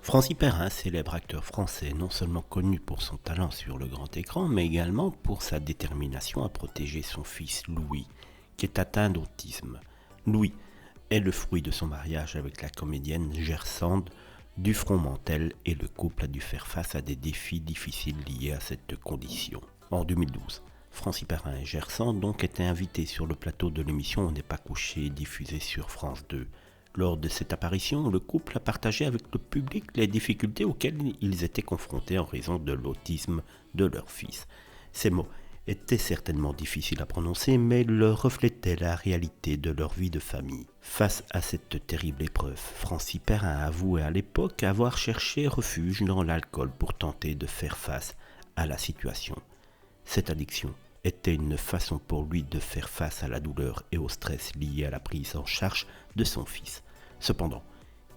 Francis Perrin, célèbre acteur français, non seulement connu pour son talent sur le grand écran, mais également pour sa détermination à protéger son fils Louis, qui est atteint d'autisme. Louis est le fruit de son mariage avec la comédienne Gersande Dufront-Mantel et le couple a dû faire face à des défis difficiles liés à cette condition. En 2012, Francis Perrin et Gersande donc étaient invités sur le plateau de l'émission On n'est pas couché, diffusée sur France 2. Lors de cette apparition, le couple a partagé avec le public les difficultés auxquelles ils étaient confrontés en raison de l'autisme de leur fils. Ces mots étaient certainement difficiles à prononcer, mais ils reflétaient la réalité de leur vie de famille. Face à cette terrible épreuve, Francis Perrin a avoué à l'époque avoir cherché refuge dans l'alcool pour tenter de faire face à la situation. Cette addiction était une façon pour lui de faire face à la douleur et au stress liés à la prise en charge de son fils. Cependant,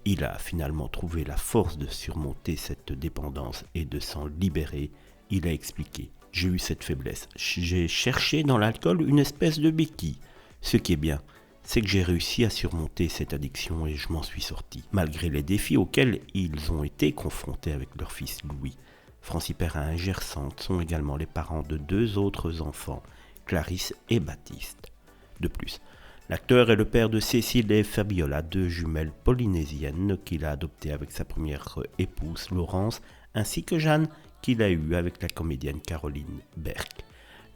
il a finalement trouvé la force de surmonter cette dépendance et de s'en libérer. Il a expliqué « J'ai eu cette faiblesse, j'ai cherché dans l'alcool une espèce de béquille. Ce qui est bien, c'est que j'ai réussi à surmonter cette addiction et je m'en suis sorti, malgré les défis auxquels ils ont été confrontés avec leur fils Louis. » Francis Perrin et Gersande sont également les parents de 2 autres enfants, Clarisse et Baptiste. De plus, l'acteur est le père de Cécile et Fabiola, 2 jumelles polynésiennes qu'il a adoptées avec sa première épouse Laurence, ainsi que Jeanne qu'il a eue avec la comédienne Caroline Berck.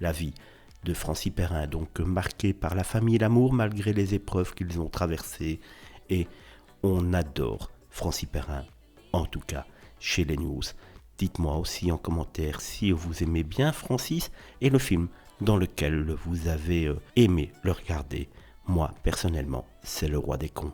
La vie de Francis Perrin est donc marquée par la famille et l'amour malgré les épreuves qu'ils ont traversées et on adore Francis Perrin, en tout cas chez les news. Dites-moi aussi en commentaire si vous aimez bien Francis et le film dans lequel vous avez aimé le regarder. Moi, personnellement, c'est Le Roi des Cons.